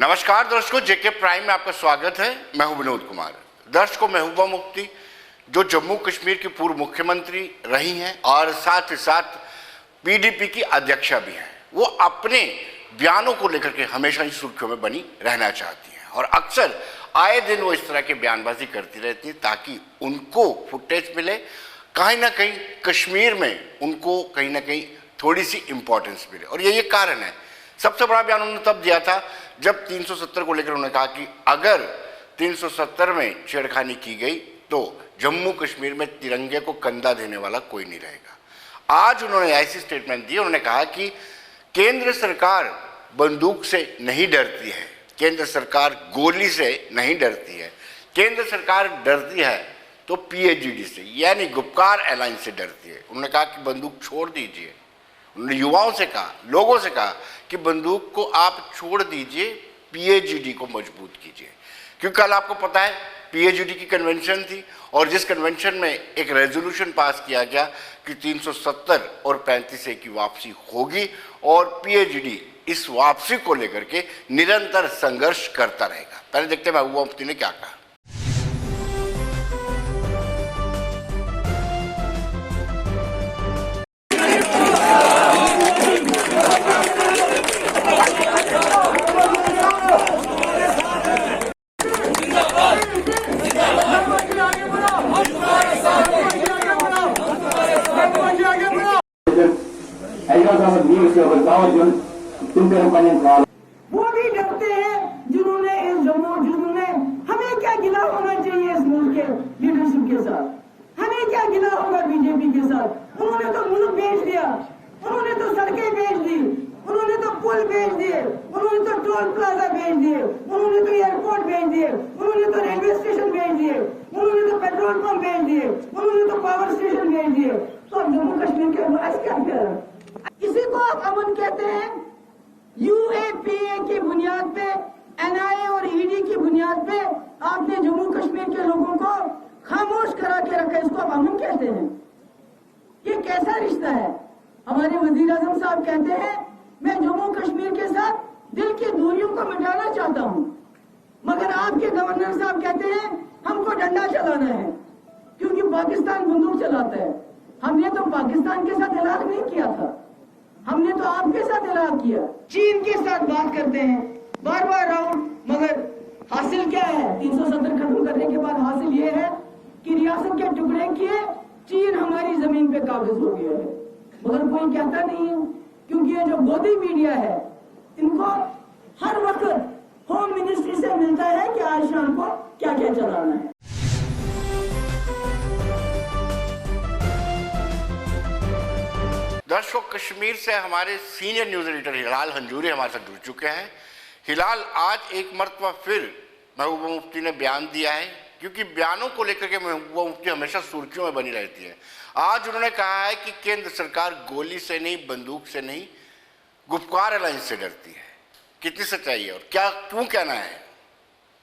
नमस्कार दर्शकों, जेके प्राइम में आपका स्वागत है। मैं हूं विनोद कुमार। दर्शकों, महबूबा मुफ्ती जो जम्मू कश्मीर की पूर्व मुख्यमंत्री रही हैं और साथ ही साथ पीडीपी की अध्यक्षा भी हैं, वो अपने बयानों को लेकर के हमेशा ही सुर्खियों में बनी रहना चाहती हैं और अक्सर आए दिन वो इस तरह की बयानबाजी करती रहती हैं ताकि उनको फुटेज मिले, कहीं ना कहीं कश्मीर में उनको कहीं ना कहीं थोड़ी सी इंपॉर्टेंस मिले। और ये कारण है। सबसे बड़ा बयान उन्होंने तब दिया था जब 370 को लेकर उन्होंने कहा कि अगर 370 में छेड़खानी की गई तो जम्मू कश्मीर में तिरंगे को कंधा देने वाला कोई नहीं रहेगा। आज उन्होंने ऐसी स्टेटमेंट दी, उन्होंने कहा कि केंद्र सरकार बंदूक से नहीं डरती है, केंद्र सरकार गोली से नहीं डरती है, केंद्र सरकार डरती है तो पीएजीडी से यानी गुपकार अलायंस से डरती है। उन्होंने कहा कि बंदूक छोड़ दीजिए। उन्होंने युवाओं से कहा, लोगों से कहा कि बंदूक को आप छोड़ दीजिए, पीएजीडी को मजबूत कीजिए। क्योंकि कल आपको पता है पीएजीडी की कन्वेंशन थी और जिस कन्वेंशन में एक रेजोल्यूशन पास किया गया कि 370 और 35A की वापसी होगी और पीएजीडी इस वापसी को लेकर के निरंतर संघर्ष करता रहेगा। पहले देखते हैं महबूबा मुफ्ती ने क्या कहा। वो भी डरते हैं जिन्होंने हमें क्या गिला होना चाहिए इस मुल्क के लीडरशिप के साथ, हमें क्या गिला होगा बीजेपी के साथ। उन्होंने तो मुल्क बेच दिया, उन्होंने तो सड़कें बेच दी, उन्होंने तो पुल बेच दिए, उन्होंने तो टोल प्लाजा बेच दिए, उन्होंने तो एयरपोर्ट बेच दिए, उन्होंने तो रेलवे स्टेशन बेच दिए, उन्होंने तो पेट्रोल पंप बेच दिए, उन्होंने तो पावर स्टेशन बेच दिए। तो अब जम्मू कश्मीर के लोग क्या करें? इसी को आप अमन कहते हैं। यूएपीए की बुनियाद पे, एनआईए और ईडी की बुनियाद पे आपने जम्मू कश्मीर के लोगों को खामोश करा के रखा, इसको आप अमन कहते हैं? ये कैसा रिश्ता है? हमारे वजीर आजम साहब कहते हैं मैं जम्मू कश्मीर के साथ दिल की दूरियों को मिटाना चाहता हूं, मगर आपके गवर्नर साहब कहते हैं हमको डंडा चलाना है क्योंकि पाकिस्तान बंदूक चलाता है। हमने तो पाकिस्तान के साथ इलाज नहीं किया था, हमने तो आपके साथ इलाज किया। चीन के साथ बात करते हैं बार बार राउंड, मगर हासिल क्या है? 370 खत्म करने के बाद हासिल ये है कि रियासत के टुकड़े किए, चीन हमारी जमीन पे काबिज हो गया है, मगर कोई कहता नहीं है क्योंकि ये जो गोदी मीडिया है इनको हर वक्त होम मिनिस्ट्री से मिलता है कि आज शाम को क्या क्या चलाना है। दर्शकों, कश्मीर से हमारे सीनियर न्यूज एडिटर हिलाल हंजूरी हमारे साथ जुड़ चुके हैं। हिलाल, आज एक मर्तबा फिर महबूबा मुफ्ती ने बयान दिया है, क्योंकि बयानों को लेकर के महबूबा मुफ्ती हमेशा सुर्खियों में बनी रहती है। आज उन्होंने कहा है कि केंद्र सरकार गोली से नहीं, बंदूक से नहीं, गुपकार अलायंस से डरती है। कितनी सच्चाई है और क्या क्यों कहना है?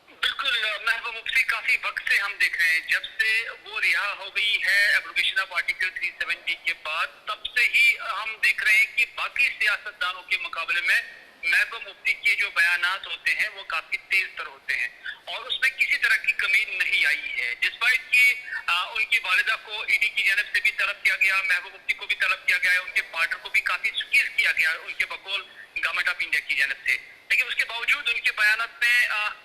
बिल्कुल, महबूबा मुफ्ती काफी वक्त से हम देख रहे हैं, जब से वो रिहा हो गई है एब्रोगेशन ऑफ आर्टिकल 370 के बाद, तब से ही हम देख रहे हैं कि बाकी सियासतदानों के मुकाबले में महबूबा मुफ्ती के जो बयानात होते हैं वो काफी तेज तर होते हैं और उसमें किसी तरह की कमी नहीं आई है। डिस्पाइट कि उनकी वालिदा को ईडी की जानब से भी तलब किया गया, महबूबा मुफ्ती को भी तलब किया गया है, उनके पार्टनर को भी काफी स्कीज किया गया उनके बकौल गवर्नमेंट ऑफ इंडिया की जानब से, लेकिन उसके बावजूद उनके बयानात में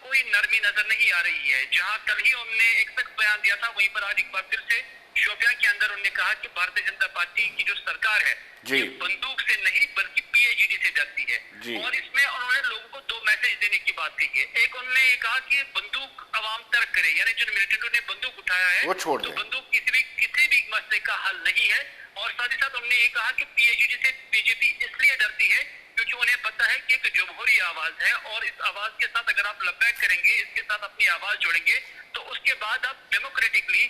कोई नरमी नजर नहीं आ रही है। जहां कल ही उन्होंने एक सख्त बयान दिया था, वहीं पर आज एक बार फिर से शोपियां के अंदर उन्होंने कहा कि भारतीय जनता पार्टी की जो सरकार है ये बंदूक से नहीं बल्कि पीएजीडी से डरती है। और इसमें उन्होंने लोगों को दो मैसेज देने की बात कही है। एक, उन्होंने ये कहा कि बंदूक अवाम तर्क करे, यानी जो मिलिटेंटों ने बंदूक उठाया है वो छोड़ तो दे। बंदूक किसी भी मसले का हल नहीं है। और साथ ही साथ उन्होंने ये कहा कि पीएजीडी से बीजेपी इसलिए डरती है क्योंकि उन्हें पता है कि एक जमहूरी आवाज है और इस आवाज के साथ अगर आप लबैक करेंगे, इसके साथ अपनी आवाज जोड़ेंगे तो उसके बाद आप डेमोक्रेटिकली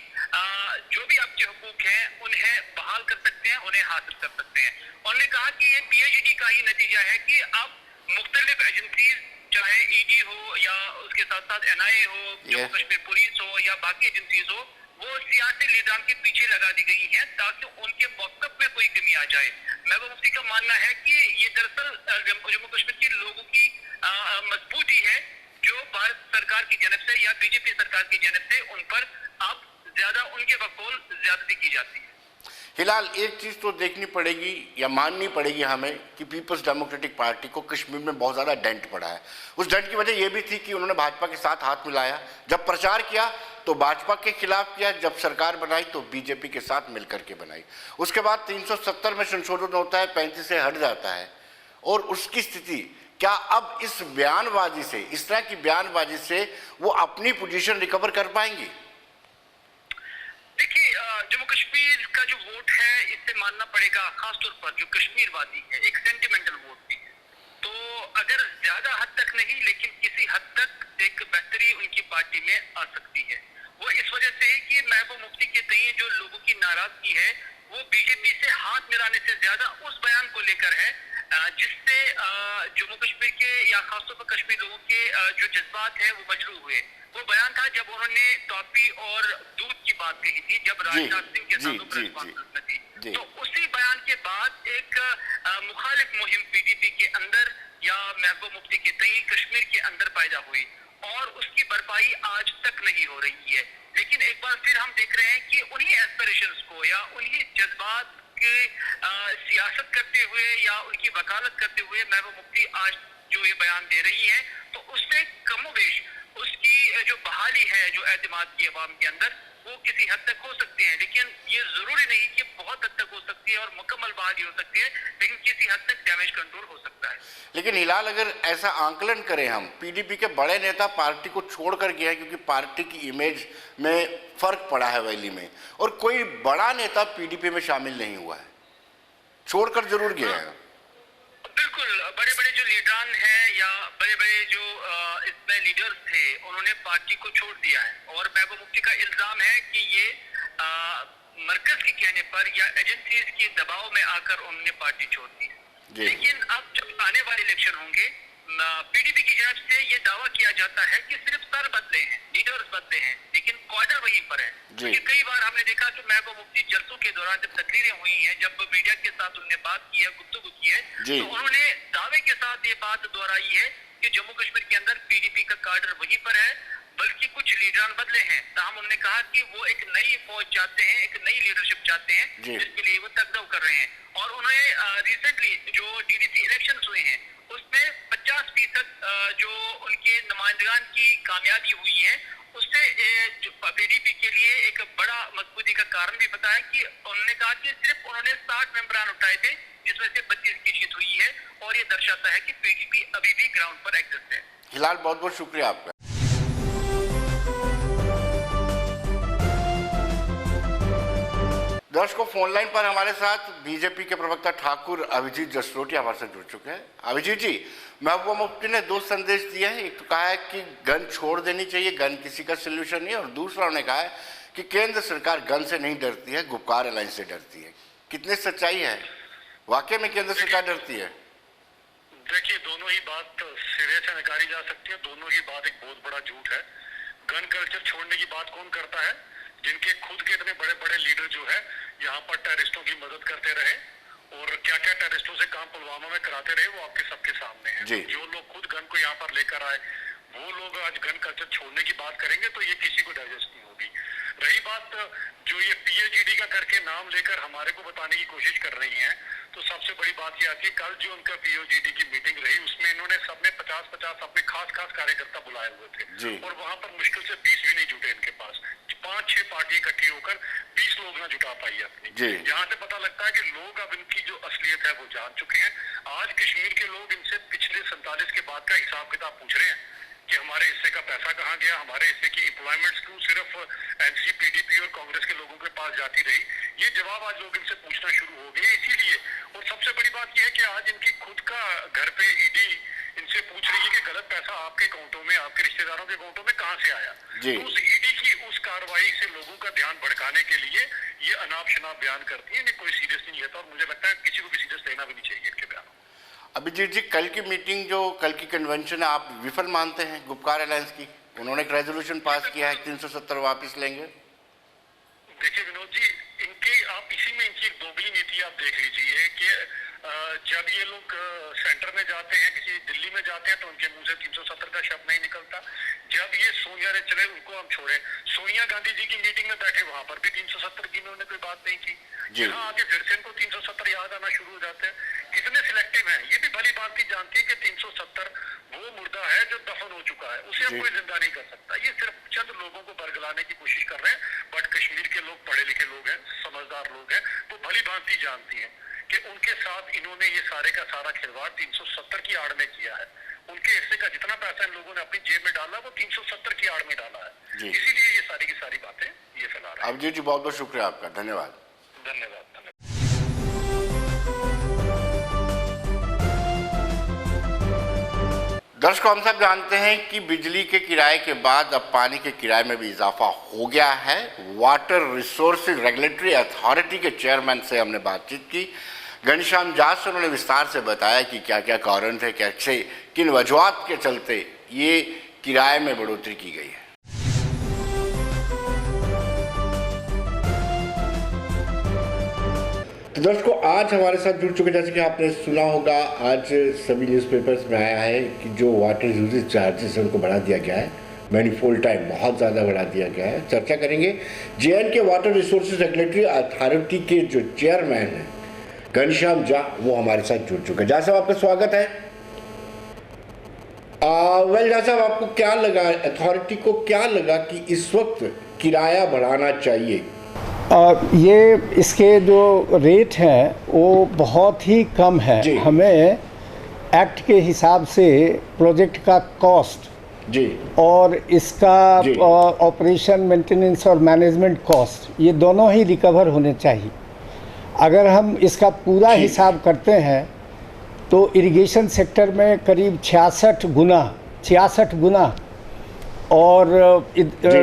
जो भी आपके हुकूक हैं उन्हें बहाल कर सकते हैं, उन्हें हासिल कर सकते हैं। उन्होंने कहा कि ये पीएजीडी का ही नतीजा है कि अब मुख्तलिफ एजेंसीज, चाहे ईडी हो या उसके साथ साथ एनआईए हो, जम्मू कश्मीर पुलिस हो या बाकी एजेंसीज हो, वो सियासी लीडरान के पीछे लगा दी गई हैं ताकि उनके मौक़िफ़ में कोई कमी आ जाए। महबूबा मुफ्ती का मानना है कि ये दरअसल जम्मू कश्मीर के लोगों की मजबूती है जो भारत सरकार की जानब से या बीजेपी सरकार की जानब से उन पर अब ज्यादा उनके बकौल ज्यादती की जाती है। फिलहाल एक चीज तो देखनी पड़ेगी या माननी पड़ेगी हमें कि पीपल्स डेमोक्रेटिक पार्टी को कश्मीर में बहुत ज्यादा डेंट पड़ा है। उस डेंट की वजह यह भी थी कि उन्होंने भाजपा के साथ हाथ मिलाया, जब प्रचार किया तो भाजपा के खिलाफ किया, जब सरकार बनाई तो बीजेपी के साथ मिलकर के बनाई। उसके बाद 370 में संशोधन होता है, 35 से हट जाता है, और उसकी स्थिति क्या अब इस बयानबाजी से, इस तरह की बयानबाजी से वो अपनी पोजीशन रिकवर कर पाएंगे? देखिए, जम्मू कश्मीर का जो वोट है इससे मानना पड़ेगा, खासतौर पर जो कश्मीरवादी है, एक सेंटिमेंटल वोट भी है। तो अगर ज्यादा हद तक नहीं लेकिन किसी हद तक एक बेहतरी उनकी पार्टी में आ सकती है। वो इस वजह से है कि महबूब मुफ्ती के तय जो लोगों की नाराजगी है वो बीजेपी से हाथ मिलाने से ज्यादा उस बयान को लेकर है जिससे जम्मू कश्मीर के या खासतौर पर कश्मीर लोगों के जो जज्बात है वो मजरूह हुए। वो बयान था जब उन्होंने टॉफी और दूध की बात कही थी, जब राजनाथ सिंह के साथ प्रेस कॉन्फ्रेंस में थी। तो उसी बयान के बाद एक मुखालिफ मुहिम पीडीपी के अंदर या महबूब मुफ्ती के तय कश्मीर के अंदर पैदा हुई और उसकी भरपाई आज तक नहीं हो रही है। लेकिन एक बार फिर हम देख रहे हैं कि उन्हीं एस्पिरेशंस को या उन्हीं जज्बात की सियासत करते हुए या उनकी वकालत करते हुए महबूब मुफ्ती आज जो ये बयान दे रही है, तो उससे कमोबेश उसकी जो बहाली है जो एतमाद की अवाम के अंदर वो किसी हद तक हो सकती है। लेकिन ये जरूरी नहीं कि बहुत हद तक हो सकती है और मुकम्मल बहाली हो सकती है, लेकिन किसी हद तक डैमेज कंट्रोल हो सकता है। लेकिन हिलाल अगर ऐसा आंकलन करें हम, पीडीपी के बड़े नेता पार्टी को छोड़कर गए हैं क्योंकि पार्टी की इमेज में फर्क पड़ा है वैली में, और कोई बड़ा नेता पीडीपी में शामिल नहीं हुआ है, छोड़कर जरूर गया है। बिल्कुल, बड़े बड़े जो लीडरान हैं या बड़े बड़े जो इसमें लीडर्स थे उन्होंने पार्टी को छोड़ दिया है और महबूब मुफ्ती का इल्जाम है कि ये मरकज के कहने पर या एजेंसीज के दबाव में आकर उन्होंने पार्टी छोड़ दी है। लेकिन अब जब आने वाले इलेक्शन होंगे पीडीपी की जानब से ये दावा किया जाता है कि सिर्फ सर बदले हैं, लीडर्स बदले हैं, लेकिन क्वार्टर वहीं पर है। क्योंकि कई बार हमने देखा कि महबूब मुफ्ती जलसों के दौरान जब तकरीरें हुई हैं, जब मीडिया के साथ उन्होंने बात की है, गुफ्तगू की है, तो उन्होंने दावे के साथ ये बात दोहराई है कि जम्मू कश्मीर के अंदर पीडीपी का कार्डर वहीं पर है, बल्कि कुछ लीडरान बदले हैं। ताहम उन्होंने कहा कि वो एक नई फौज चाहते हैं, एक नई लीडरशिप चाहते हैं, जिसके लिए वो तकदव कर रहे हैं। और उन्होंने रिसेंटली जो डीडीसी इलेक्शन हुए हैं उसमें 50% जो उनके नुमाइंदगान की कामयाबी हुई है, उससे पीडीपी के लिए एक बड़ा मजबूती का कारण भी बताया कि उन्होंने कहा कि सिर्फ उन्होंने 60 मेंबरान उठाए थे जिसमें से 25 की जीत हुई है, और ये दर्शाता है कि पीडीपी अभी भी ग्राउंड पर एग्जिस्ट है। फिलहाल बहुत बहुत शुक्रिया आपका। दर्शकों, फोन लाइन पर हमारे साथ बीजेपी के प्रवक्ता ठाकुर अभिजीत जसरोटिया हमारे साथ जुड़ चुके हैं। अभिजीत जी, महबूबा मुफ्ती ने दो संदेश दिए हैं। एक तो कहा है कि गन छोड़ देनी चाहिए, गन किसी का सोल्यूशन नहीं है, और दूसरा उन्होंने कहा है कि केंद्र सरकार गन से नहीं डरती है, गुपकार अलायंस से डरती है। कितनी सच्चाई है? वाकई में केंद्र सरकार डरती है? देखिए, दोनों ही बात सिरे से नकारी जा सकती है, दोनों ही बात एक बहुत बड़ा झूठ है। गन कल्चर छोड़ने की बात कौन करता है? जिनके खुद के इतने बड़े बड़े लीडर जो है यहाँ पर टेररिस्टों की मदद करते रहे और क्या क्या टेररिस्टों से काम पुलवामा में कराते रहे, वो आपके सबके सामने है। जो लोग खुद गन को यहाँ पर लेकर आए वो लोग आज गन कल्चर छोड़ने की बात करेंगे तो ये किसी को डाइजेस्ट नहीं होगी। रही बात जो ये पीएचईडी का करके नाम लेकर हमारे को बताने की कोशिश कर रही है, तो सबसे बड़ी बात ये आती है, कल जो उनका पीओजीडी की मीटिंग रही उसमें इन्होंने सबने 50-50 अपने खास कार्यकर्ता बुलाए हुए थे और वहां पर मुश्किल से 20 भी नहीं जुटे इनके पास। 5-6 पार्टी इकट्ठी होकर 20 लोग ना जुटा पाई अपनी। यहाँ से पता लगता है कि लोग अब इनकी जो असलियत है वो जान चुके हैं। आज कश्मीर के लोग इनसे पिछले 47 के बाद का हिसाब किताब पूछ रहे हैं कि हमारे हिस्से का पैसा कहाँ गया, हमारे हिस्से की एम्प्लॉयमेंट्स क्यों सिर्फ एनसी, पीडीपी और कांग्रेस के लोगों के पास जाती रही। ये जवाब आज लोग इनसे पूछना शुरू हो गए। इसीलिए, और सबसे बड़ी बात यह है कि आज इनकी खुद का घर पे ईडी इनसे पूछ रही है कि गलत पैसा आपके अकाउंटों में, आपके रिश्तेदारों के अकाउंटों में कहाँ से आया। तो उस ईडी की उस कार्रवाई से लोगों का ध्यान भड़काने के लिए ये अनाप शनाप बयान करती है, इन्हें कोई सीरियस नहीं लेता और मुझे लगता है किसी को भी सीरियस लेना भी नहीं चाहिए इनके बयान। अभिजीत जी, कल की मीटिंग जो कल की कन्वेंशन है आप विफल मानते हैं गुपकार अलायंस की? उन्होंने एक रेजोल्यूशन पास किया है 370 वापस लेंगे। देखिए विनोद जी, इनके आप इसी में इनकी एक दोगली नीति आप देख लीजिए कि जब ये लोग सेंटर में जाते हैं, किसी दिल्ली में जाते हैं, तो उनके मुंह से 370 का शब्द नहीं निकलता। जब ये सोनिया ने चले, उनको हम छोड़े, सोनिया गांधी जी की मीटिंग में बैठे, वहां पर भी 370 की इन्होंने कोई बात नहीं की। यहाँ आके फिर से इनको 370 याद आना शुरू हो जाते हैं। कितने सिलेक्टिव हैं, ये भी भली बात ही जानती है कि 370 वो मुर्दा है जो दफन हो चुका है, उसे अब कोई जिंदा नहीं कर सकता। ये सिर्फ चंद लोगों को बरगलाने की कोशिश कर रहे हैं, बट कश्मीर के लोग पढ़े लिखे लोग हैं, समझदार लोग हैं, वो भली भांति जानती हैं कि उनके साथ इन्होंने ये सारे का सारा खिलवाड़ 370 की आड़ में किया है। उनके हिस्से का जितना पैसा इन लोगों ने अपनी जेब में डाला, वो 370 की आड़ में डाला है। इसीलिए ये सारी की सारी बातें ये फैला रहे हैं। अभिजीत जी, बहुत बहुत शुक्रिया आपका, धन्यवाद। धन्यवाद। दर्शकों, हम सब जानते हैं कि बिजली के किराए के बाद अब पानी के किराए में भी इजाफा हो गया है। वाटर रिसोर्सेज रेगुलेटरी अथॉरिटी के चेयरमैन से हमने बातचीत की। घनश्याम जास से उन्होंने विस्तार से बताया कि क्या क्या कारण थे, कैसे किन वजूहात के चलते ये किराए में बढ़ोतरी की गई है। तो दर्शकों, आज हमारे साथ जुड़ चुके, जैसे कि आपने सुना होगा, आज सभी न्यूज़पेपर्स में आया है कि जो वाटर यूजेज चार्जेस है उनको बढ़ा दिया गया है, मैनीफोल्ड टाइम बहुत ज़्यादा बढ़ा दिया गया है। चर्चा करेंगे। JNK water resources regulatory authority के जो चेयरमैन हैं घनश्याम झा, वो हमारे साथ जुड़ चुके हैं। झा साहब, आपका स्वागत है। वेल झा साहब, आपको क्या लगा, अथॉरिटी को क्या लगा कि इस वक्त किराया बढ़ाना चाहिए? ये इसके जो रेट हैं वो बहुत ही कम है। हमें एक्ट के हिसाब से प्रोजेक्ट का कॉस्ट जी और इसका ऑपरेशन, मेंटेनेंस और मैनेजमेंट कॉस्ट, ये दोनों ही रिकवर होने चाहिए। अगर हम इसका पूरा हिसाब करते हैं तो इरिगेशन सेक्टर में करीब 66 गुना और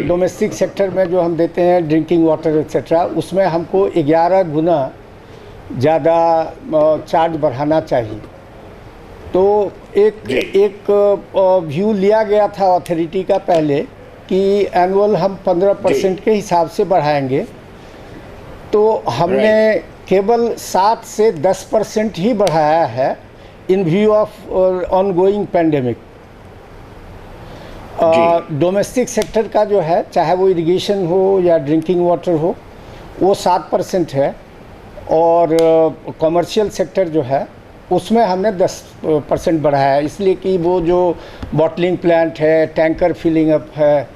डोमेस्टिक सेक्टर में जो हम देते हैं ड्रिंकिंग वाटर एक्सेट्रा, उसमें हमको 11 गुना ज़्यादा चार्ज बढ़ाना चाहिए। तो एक व्यू लिया गया था अथॉरिटी का पहले कि एनुअल हम 15% के हिसाब से बढ़ाएंगे, तो हमने केवल 7 से 10% ही बढ़ाया है इन view of ongoing pandemic. Domestic sector का जो है, चाहे वो इरिगेशन हो या ड्रिंकिंग वाटर हो, वो 7% है, और कमर्शियल सेक्टर जो है उसमें हमने 10% बढ़ाया है, इसलिए कि वो जो बॉटलिंग प्लांट है, टैंकर फिलिंग अप है,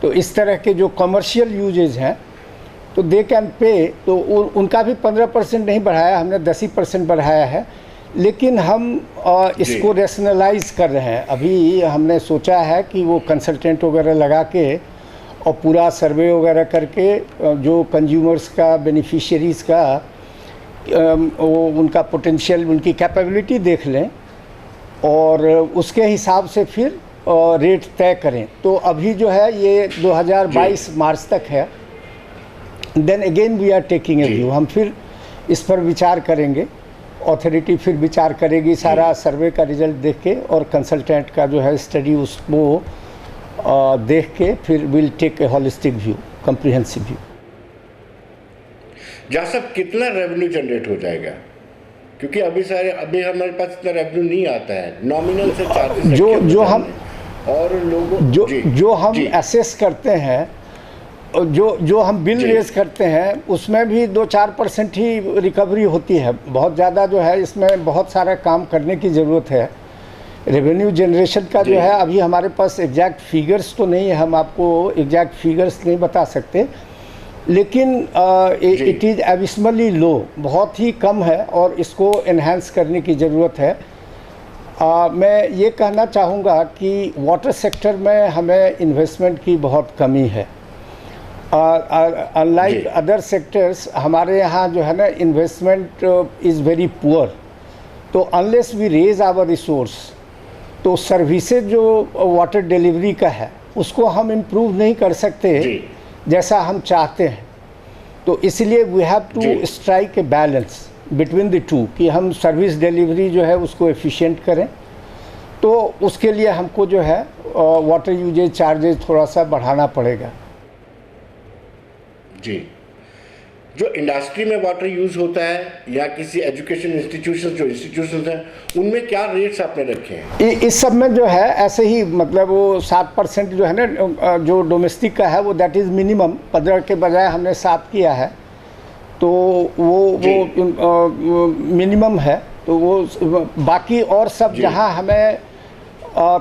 तो इस तरह के जो कमर्शियल यूजेज हैं तो दे कैन पे, तो उनका भी 15% नहीं बढ़ाया, हमने 10% बढ़ाया है। लेकिन हम इसको रैशनलाइज कर रहे हैं। अभी हमने सोचा है कि वो कंसल्टेंट वगैरह लगा के और पूरा सर्वे वगैरह करके जो कंज्यूमर्स का, बेनिफिशियरीज़ का वो उनका पोटेंशियल, उनकी कैपेबिलिटी देख लें और उसके हिसाब से फिर रेट तय करें। तो अभी जो है ये 2022 मार्च तक है। Then again we are taking a view, हम फिर इस पर विचार करेंगे, अथॉरिटी फिर विचार करेगी सारा सर्वे का रिजल्ट देख के, और कंसल्टेंट का जो है स्टडी उसको देख के फिर will take a holistic view, comprehensive view. जहाँ सब कितना रेवेन्यू जनरेट हो जाएगा, क्योंकि अभी हमारे पास इतना रेवेन्यू नहीं आता है, नॉमिनल से चार्जेस जो हम और लोगों जो हम एसेस करते हैं, जो हम बिल रेज करते हैं, उसमें भी 2-4% ही रिकवरी होती है। बहुत ज़्यादा जो है इसमें बहुत सारा काम करने की ज़रूरत है। रेवेन्यू जनरेशन का जो है अभी हमारे पास एग्जैक्ट फिगर्स तो नहीं है, हम आपको एग्जैक्ट फिगर्स नहीं बता सकते, लेकिन इट इज़ एबिसमली लो, बहुत ही कम है और इसको एनहांस करने की ज़रूरत है। मैं ये कहना चाहूँगा कि वाटर सेक्टर में हमें इन्वेस्टमेंट की बहुत कमी है। अनलाइक अदर सेक्टर्स, हमारे यहाँ जो है ना इन्वेस्टमेंट इज़ वेरी पुअर। तो unless we raise our resource, तो सर्विसेज जो वाटर डिलीवरी का है उसको हम इम्प्रूव नहीं कर सकते जैसा हम चाहते हैं। तो इसलिए we have to strike a balance between the two, कि हम सर्विस डिलीवरी जो है उसको एफिशिएंट करें। तो उसके लिए हमको जो है वाटर यूजेज चार्जेस थोड़ा सा बढ़ाना पड़ेगा। जी, जो इंडस्ट्री में वाटर यूज़ होता है या किसी एजुकेशन इंस्टीट्यूशन हैं, उनमें क्या रेट्स आपने रखे हैं? इस सब में जो है ऐसे ही, मतलब वो 7% जो है ना, जो डोमेस्टिक का है वो दैट इज़ मिनिमम, 15 के बजाय हमने 7 किया है, तो वो मिनिमम है। तो वो बाकी और सब जहाँ हमें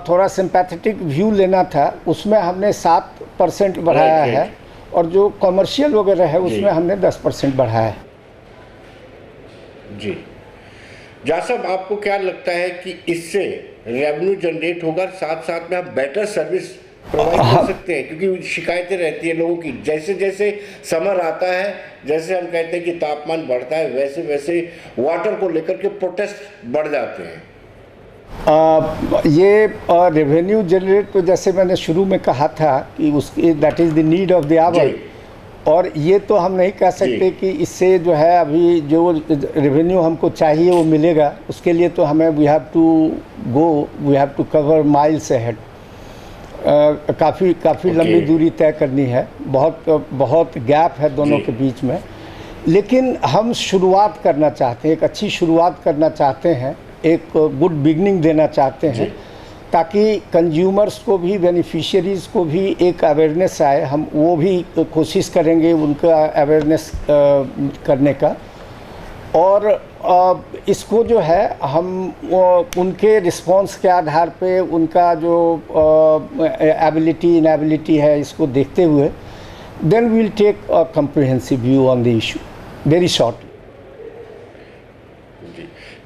थोड़ा सिंपैथेटिक व्यू लेना था उसमें हमने 7% बढ़ाया है, और जो कमर्शियल वगैरह है उसमें हमने 10% बढ़ाया है। जी जा साहब, आपको क्या लगता है कि इससे रेवेन्यू जनरेट होगा, साथ साथ में आप बेटर सर्विस प्रोवाइड कर सकते हैं? क्योंकि शिकायतें रहती है लोगों की, जैसे जैसे समर आता है, जैसे हम कहते हैं कि तापमान बढ़ता है, वैसे वैसे वाटर को लेकर के प्रोटेस्ट बढ़ जाते हैं। ये रेवेन्यू जनरेट, तो जैसे मैंने शुरू में कहा था कि उसकी that is the need of the hour, और ये तो हम नहीं कह सकते कि इससे जो है अभी जो रेवेन्यू हमको चाहिए वो मिलेगा। उसके लिए तो हमें we have to cover miles ahead, काफ़ी लंबी दूरी तय करनी है, बहुत गैप है दोनों के बीच में। लेकिन हम शुरुआत करना चाहते हैं, एक अच्छी शुरुआत करना चाहते हैं, एक गुड बिगनिंग देना चाहते हैं, ताकि कंज्यूमर्स को भी, बेनिफिशियरीज़ को भी एक अवेयरनेस आए। हम वो भी कोशिश करेंगे उनका अवेयरनेस करने का, और इसको जो है हम उनके रिस्पांस के आधार पे उनका जो एबिलिटी इनएबिलिटी है इसको देखते हुए then we will take a comprehensive view on the issue very short.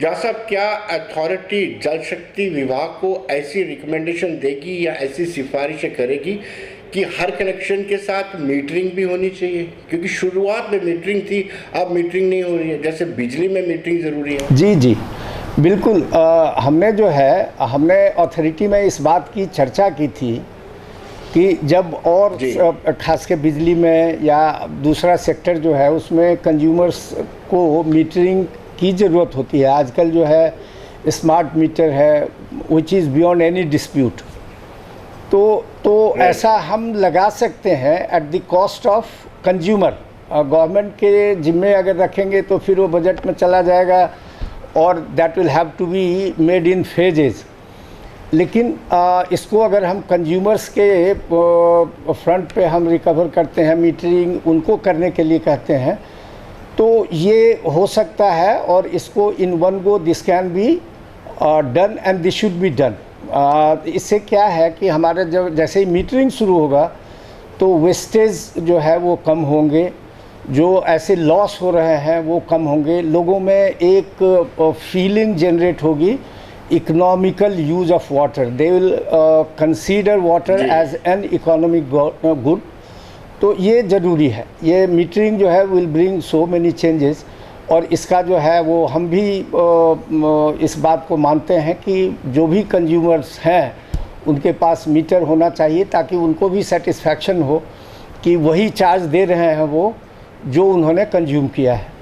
जा साहब, क्या अथॉरिटी जल शक्ति विभाग को ऐसी रिकमेंडेशन देगी या ऐसी सिफारिशें करेगी कि हर कनेक्शन के साथ मीटरिंग भी होनी चाहिए? क्योंकि शुरुआत में मीटरिंग थी, अब मीटरिंग नहीं हो रही है, जैसे बिजली में मीटरिंग ज़रूरी है। जी बिल्कुल। हमने अथॉरिटी में इस बात की चर्चा की थी कि जब और खास के बिजली में या दूसरा सेक्टर जो है उसमें कंज्यूमर्स को मीटरिंग की ज़रूरत होती है। आजकल जो है स्मार्ट मीटर है which is beyond any dispute, तो ऐसा हम लगा सकते हैं at the cost of consumer. Government के जिम्मे अगर रखेंगे तो फिर वो बजट में चला जाएगा, और that will have to be made in phases. लेकिन इसको अगर हम कंज्यूमर्स के फ्रंट पे हम रिकवर करते हैं, मीटरिंग उनको करने के लिए कहते हैं, तो ये हो सकता है। और इसको in one go this can be done and this should be done. इससे क्या है कि हमारे जब जैसे ही मीटरिंग शुरू होगा तो वेस्टेज जो है वो कम होंगे, जो ऐसे लॉस हो रहे हैं वो कम होंगे, लोगों में एक फीलिंग जनरेट होगी economical use of water, they will consider water as an economic good. तो ये ज़रूरी है, ये मीटरिंग जो है will bring so many changes. और इसका जो है वो हम भी इस बात को मानते हैं कि जो भी कंज्यूमर्स हैं उनके पास मीटर होना चाहिए, ताकि उनको भी सेटिस्फैक्शन हो कि वही चार्ज दे रहे हैं वो जो उन्होंने कंज्यूम किया है।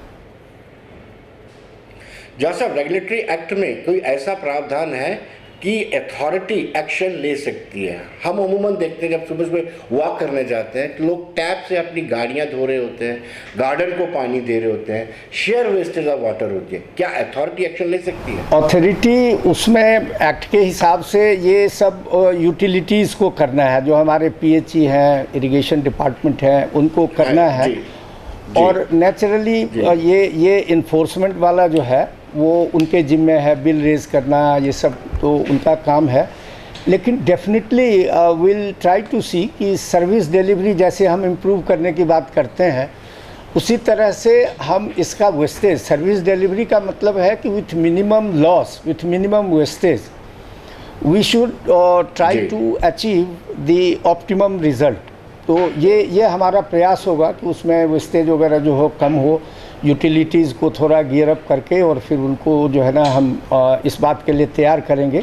जैसा रेगुलेटरी एक्ट में कोई ऐसा प्रावधान है कि अथॉरिटी एक्शन ले सकती है? हम अमूमन देखते हैं जब सुबह सुबह वॉक करने जाते हैं तो लोग टैप से अपनी गाड़ियां धो रहे होते हैं, गार्डन को पानी दे रहे होते हैं, शेयर वेस्टेज ऑफ वाटर होती है। क्या अथॉरिटी एक्शन ले सकती है? अथॉरिटी उसमें एक्ट के हिसाब से ये सब यूटिलिटीज़ को करना है, जो हमारे PHE हैं, इरिगेशन डिपार्टमेंट है, उनको करना है। और नेचुरली ये इन्फोर्समेंट वाला जो है वो उनके जिम्मे है, बिल रेज करना, ये सब तो उनका काम है। लेकिन डेफिनेटली विल ट्राई टू सी कि सर्विस डिलीवरी जैसे हम इम्प्रूव करने की बात करते हैं, उसी तरह से हम इसका वेस्टेज, सर्विस डिलीवरी का मतलब है कि with minimum loss, with minimum wastage we should try to achieve the optimum result. तो ये हमारा प्रयास होगा कि उसमें वेस्टेज वगैरह जो हो कम हो, यूटिलिटीज़ को थोड़ा गियर अप करके, और फिर उनको जो है ना हम इस बात के लिए तैयार करेंगे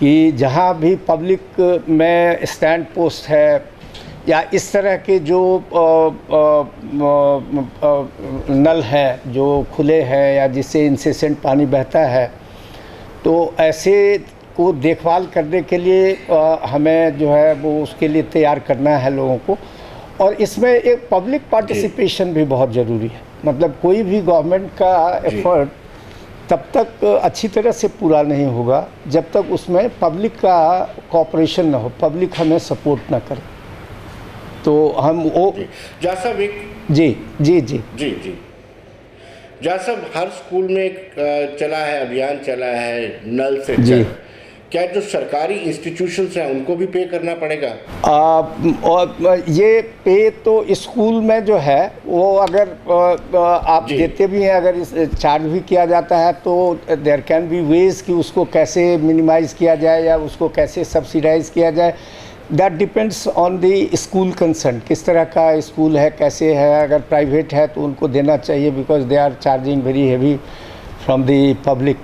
कि जहाँ भी पब्लिक में स्टैंड पोस्ट है या इस तरह के जो नल हैं जो खुले हैं या जिससे इंसेसेंट पानी बहता है, तो ऐसे को देखभाल करने के लिए हमें जो है वो उसके लिए तैयार करना है लोगों को। और इसमें एक पब्लिक पार्टिसिपेशन भी बहुत ज़रूरी है। मतलब कोई भी गवर्नमेंट का एफर्ट तब तक अच्छी तरह से पूरा नहीं होगा जब तक उसमें पब्लिक का कोऑपरेशन ना हो, पब्लिक हमें सपोर्ट ना करे। तो हम वो जहाँ साहब एक जी जी जी जी जी जहाँ साहब हर स्कूल में एक चला है, अभियान चला है नल से जी। जल। क्या जो सरकारी इंस्टीट्यूशंस हैं उनको भी पे करना पड़ेगा? और ये पे तो स्कूल में जो है वो अगर आप जी। देते भी हैं, अगर चार्ज भी किया जाता है तो देयर कैन बी वेज कि उसको कैसे मिनिमाइज किया जाए या उसको कैसे सब्सिडाइज किया जाए। That depends on the school concern, किस तरह का स्कूल है, कैसे है। अगर प्राइवेट है तो उनको देना चाहिए because they are charging very heavy from the public.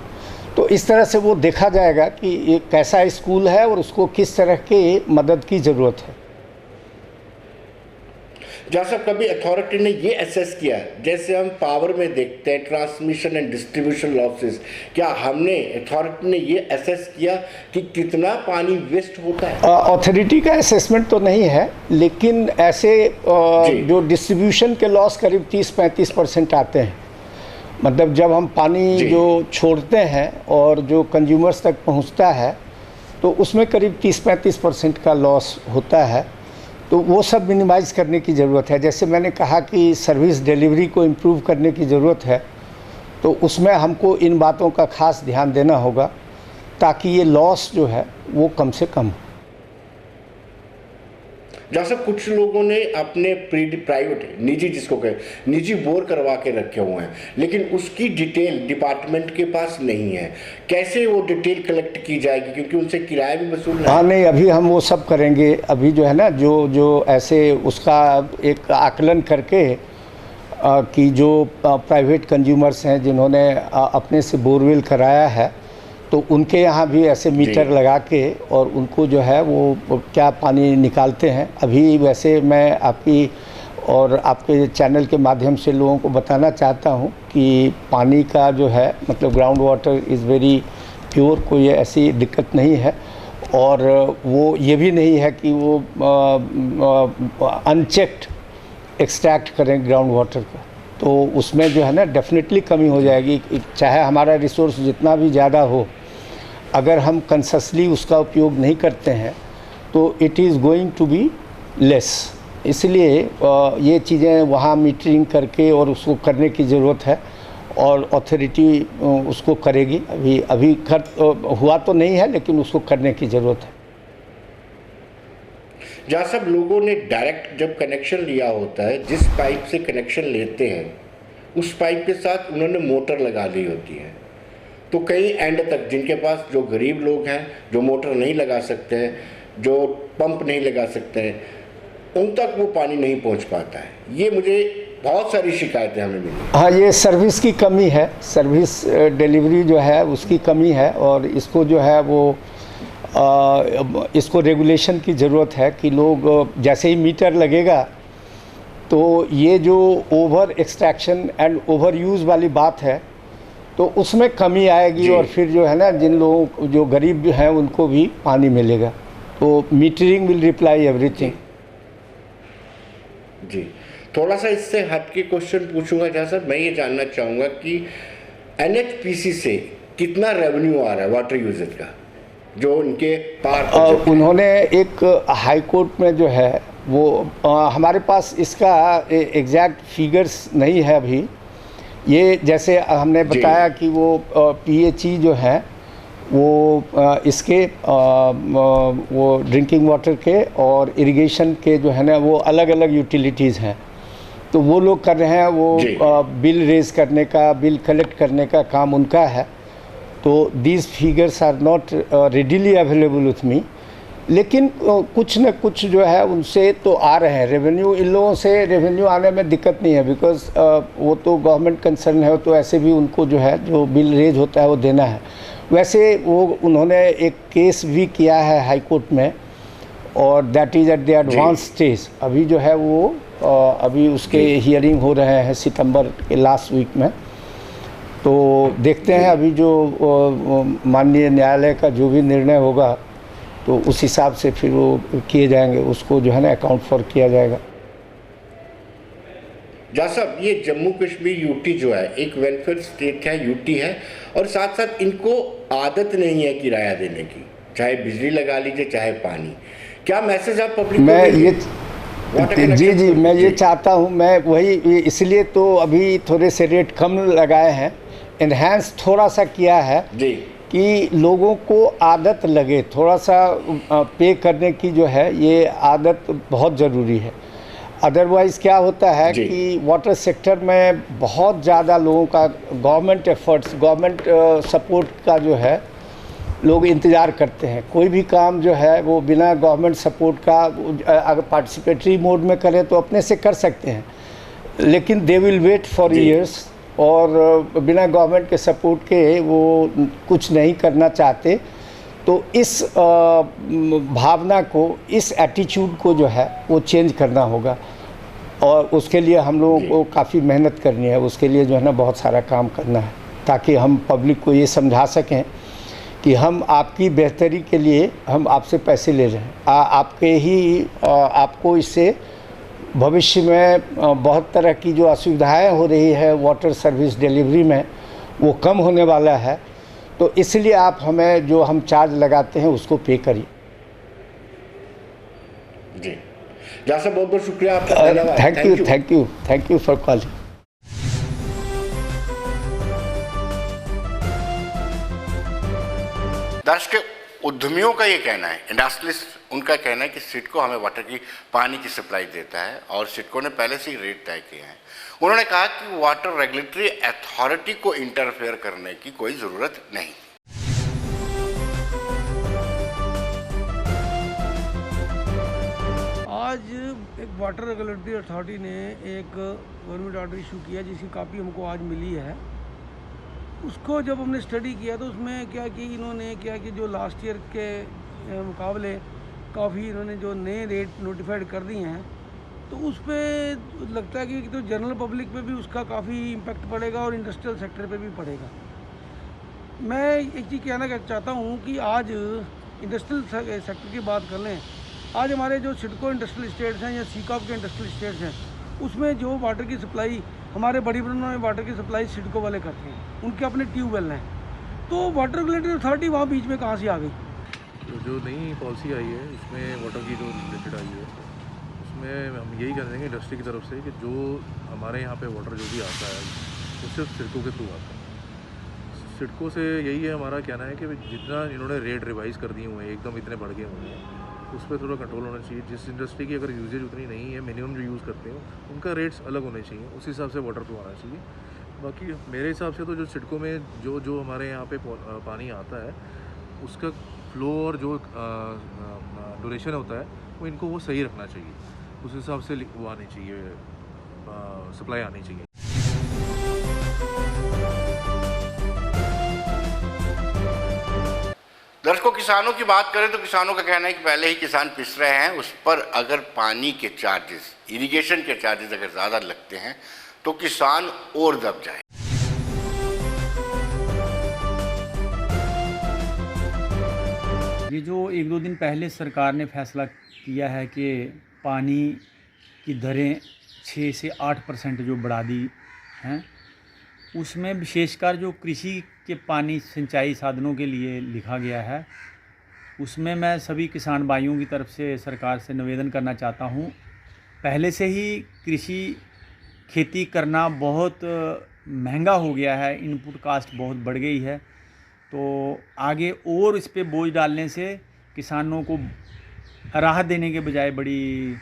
तो इस तरह से वो देखा जाएगा कि ये कैसा स्कूल है और उसको किस तरह की मदद की ज़रूरत है। जहाँ साहब कभी अथॉरिटी ने ये असेस किया है, जैसे हम पावर में देखते हैं ट्रांसमिशन एंड डिस्ट्रीब्यूशन लॉसेस, क्या हमने अथॉरिटी ने ये असेस किया कि कितना पानी वेस्ट होता है? अथॉरिटी का असेसमेंट तो नहीं है, लेकिन ऐसे जो डिस्ट्रीब्यूशन के लॉस करीब 30-35% आते हैं। मतलब जब हम पानी जो छोड़ते हैं और जो कंज्यूमर्स तक पहुंचता है तो उसमें करीब 30-35% का लॉस होता है। तो वो सब मिनिमाइज़ करने की ज़रूरत है। जैसे मैंने कहा कि सर्विस डिलीवरी को इम्प्रूव करने की ज़रूरत है, तो उसमें हमको इन बातों का खास ध्यान देना होगा ताकि ये लॉस जो है वो कम से कम हो। जैसे कुछ लोगों ने अपने प्राइवेट निजी, जिसको कहे निजी बोर करवा के रखे हुए हैं, लेकिन उसकी डिटेल डिपार्टमेंट के पास नहीं है। कैसे वो डिटेल कलेक्ट की जाएगी, क्योंकि उनसे किराया भी वसूलना है? हाँ नहीं, अभी हम वो सब करेंगे। अभी जो है ना जो ऐसे उसका एक आकलन करके कि जो प्राइवेट कंज्यूमर्स हैं जिन्होंने अपने से बोरवेल कराया है, तो उनके यहाँ भी ऐसे मीटर लगा के और उनको जो है वो क्या पानी निकालते हैं। अभी वैसे मैं आपकी और आपके चैनल के माध्यम से लोगों को बताना चाहता हूँ कि पानी का जो है मतलब ground water is very pure, कोई ऐसी दिक्कत नहीं है। और वो ये भी नहीं है कि वो अनचेक्ड एक्सट्रैक्ट करें ग्राउंड वाटर को, तो उसमें जो है ना डेफिनेटली कमी हो जाएगी। चाहे हमारा रिसोर्स जितना भी ज़्यादा हो, अगर हम कंससली उसका उपयोग नहीं करते हैं तो it is going to be less. इसलिए ये चीज़ें वहाँ मीटरिंग करके और उसको करने की ज़रूरत है और अथॉरिटी उसको करेगी। अभी हुआ तो नहीं है, लेकिन उसको करने की ज़रूरत है। जहाँ सब लोगों ने डायरेक्ट जब कनेक्शन लिया होता है, जिस पाइप से कनेक्शन लेते हैं उस पाइप के साथ उन्होंने मोटर लगा ली होती है, तो कई एंड तक जिनके पास जो गरीब लोग हैं, जो मोटर नहीं लगा सकते हैं, जो पंप नहीं लगा सकते हैं, उन तक वो पानी नहीं पहुंच पाता है। ये मुझे बहुत सारी शिकायतें हमें मिली। हाँ, ये सर्विस की कमी है, सर्विस डिलीवरी जो है उसकी कमी है और इसको जो है वो इसको रेगुलेशन की ज़रूरत है कि लोग जैसे ही मीटर लगेगा तो ये जो over extraction and over use वाली बात है तो उसमें कमी आएगी और फिर जो है ना जिन लोगों जो गरीब हैं उनको भी पानी मिलेगा। तो मीटरिंग विल रिप्लाई एवरीथिंग। जी, थोड़ा सा इससे हट के क्वेश्चन पूछूंगा। जहाँ सर मैं ये जानना चाहूँगा कि NHPC से कितना रेवेन्यू आ रहा है वाटर यूजेज का, जो उनके पार उन्होंने एक हाई कोर्ट में जो है वो हमारे पास इसका एग्जैक्ट फिगर्स नहीं है अभी। ये जैसे हमने बताया कि वो PHE जो है वो इसके वो ड्रिंकिंग वाटर के और इरिगेशन के जो है ना वो अलग अलग यूटिलिटीज़ हैं, तो वो लोग कर रहे हैं। वो बिल रेज करने का, बिल कलेक्ट करने का काम उनका है। तो these figures are not readily available with me, लेकिन कुछ न कुछ जो है उनसे तो आ रहे हैं रेवेन्यू। इन लोगों से रेवेन्यू आने में दिक्कत नहीं है बिकॉज वो तो गवर्नमेंट कंसर्न है, तो ऐसे भी उनको जो है जो बिल रेज होता है वो देना है। वैसे वो उन्होंने एक केस भी किया है हाई कोर्ट में और that is at the advance stage. अभी जो है वो अभी उसके हियरिंग हो रहे हैं सितंबर के लास्ट वीक में। तो देखते हैं अभी जो माननीय न्यायालय का जो भी निर्णय होगा तो उस हिसाब से फिर वो किए जाएंगे, उसको जो है ना अकाउंट फॉर किया जाएगा। जा साहब, ये जम्मू कश्मीर यूटी जो है एक वेलफेयर स्टेट है, यूटी है, और साथ साथ इनको आदत नहीं है किराया देने की, चाहे बिजली लगा लीजिए चाहे पानी। क्या मैसेज आप पब्लिक मैं ये जी मैं ये चाहता हूँ, मैं वही इसलिए तो अभी थोड़े से रेट कम लगाए हैं, इन्हेंस थोड़ा सा किया है जी, कि लोगों को आदत लगे, थोड़ा सा पे करने की जो है ये आदत बहुत ज़रूरी है। अदरवाइज़ क्या होता है कि वाटर सेक्टर में बहुत ज़्यादा लोगों का गवर्नमेंट एफर्ट्स, गवर्नमेंट सपोर्ट का जो है लोग इंतज़ार करते हैं। कोई भी काम जो है वो बिना गवर्नमेंट सपोर्ट का अगर पार्टिसिपेटरी मोड में करें तो अपने से कर सकते हैं, लेकिन they will wait for years, और बिना गवर्नमेंट के सपोर्ट के वो कुछ नहीं करना चाहते। तो इस भावना को, इस एटीट्यूड को जो है वो चेंज करना होगा, और उसके लिए हम लोगों को काफ़ी मेहनत करनी है। उसके लिए जो है ना बहुत सारा काम करना है, ताकि हम पब्लिक को ये समझा सकें कि हम आपकी बेहतरी के लिए हम आपसे पैसे ले रहे हैं, आपके ही आपको इससे भविष्य में बहुत तरह की जो असुविधाएं हो रही है वाटर सर्विस डिलीवरी में वो कम होने वाला है। तो इसलिए आप हमें जो हम चार्ज लगाते हैं उसको पे करिए। जी जा साहब, बहुत बहुत शुक्रिया आपका, धन्यवाद। Thank you for calling. दर्शक, उद्यमियों का ये कहना है, इंडस्ट्रियलिस्ट उनका कहना है कि सिडको हमें वाटर की, पानी की सप्लाई देता है, और सिडको ने पहले से ही रेट तय किए हैं। उन्होंने कहा कि वाटर रेगुलेटरी अथॉरिटी को इंटरफेयर करने की कोई ज़रूरत नहीं। आज एक वाटर रेगुलेटरी अथॉरिटी ने एक गवर्नमेंट ऑर्डर इशू किया जिसकी कापी हमको आज मिली है। उसको जब हमने स्टडी किया तो उसमें क्या कि इन्होंने क्या कि जो लास्ट ईयर के मुकाबले काफ़ी इन्होंने जो नए रेट नोटिफाइड कर दिए हैं, तो उस पर लगता है कि तो जनरल पब्लिक पे भी उसका काफ़ी इम्पैक्ट पड़ेगा और इंडस्ट्रियल सेक्टर पे भी पड़ेगा। मैं एक चीज़ कहना चाहता हूँ कि आज इंडस्ट्रियल सेक्टर की बात कर लें, आज हमारे जो सिडको इंडस्ट्रियल इस्टेट्स हैं या सीकॉप के इंडस्ट्रियल इस्टेट्स हैं, उसमें जो वाटर की सप्लाई हमारे बड़ी बड़ों में वाटर की सप्लाई सिडको वाले करते हैं, उनके अपने ट्यूबवेल हैं। तो वाटर रेगुलेटरी अथॉरिटी वहाँ बीच में कहाँ से आ गई? तो जो नई पॉलिसी आई है उसमें वाटर की जो रिलेटेड आई है, उसमें हम यही कह रहे हैं इंडस्ट्री की तरफ से कि जो हमारे यहाँ पे वाटर जो भी आता है वो सिर्फ सिडको के थ्रू आता है। सिडको से यही है हमारा कहना है कि जितना इन्होंने रेट रिवाइज़ कर दिए हुए हैं, एकदम इतने बढ़ गए हुए हैं, उस पर थोड़ा कंट्रोल होना चाहिए। जिस इंडस्ट्री की अगर यूजेज उतनी नहीं है, मिनिमम जो यूज़ करते हैं उनका रेट्स अलग होने चाहिए, उस हिसाब से वाटर फ्लो आना चाहिए। बाकी मेरे हिसाब से तो जो सिडको में जो हमारे यहाँ पे पानी आता है उसका फ्लो और जो ड्यूरेशन होता है वो इनको वो सही रखना चाहिए, उस हिसाब से वो आनी चाहिए, सप्लाई आनी चाहिए। दर्शकों, किसानों की बात करें तो किसानों का कहना है कि पहले ही किसान पिस रहे हैं, उस पर अगर पानी के चार्जेस, इरिगेशन के चार्जेस अगर ज़्यादा लगते हैं तो किसान और दब जाए। ये जो एक दो दिन पहले सरकार ने फैसला किया है कि पानी की दरें 6 से 8% जो बढ़ा दी हैं, उसमें विशेषकर जो कृषि के पानी सिंचाई साधनों के लिए लिखा गया है, उसमें मैं सभी किसान भाइयों की तरफ से सरकार से निवेदन करना चाहता हूँ। पहले से ही कृषि खेती करना बहुत महंगा हो गया है, इनपुट कास्ट बहुत बढ़ गई है, तो आगे और इस पे बोझ डालने से किसानों को राहत देने के बजाय बड़ी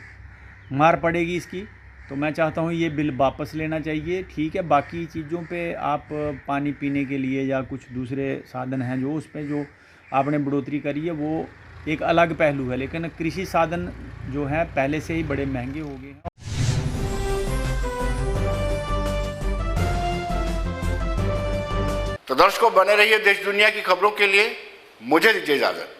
मार पड़ेगी इसकी। तो मैं चाहता हूँ ये बिल वापस लेना चाहिए। ठीक है, बाकी चीज़ों पे आप पानी पीने के लिए या कुछ दूसरे साधन हैं जो उस पे जो आपने बढ़ोतरी करी है वो एक अलग पहलू है, लेकिन कृषि साधन जो है पहले से ही बड़े महंगे हो गए हैं। तो दर्शकों, बने रहिए देश दुनिया की खबरों के लिए। मुझे दीजिए इजाजत।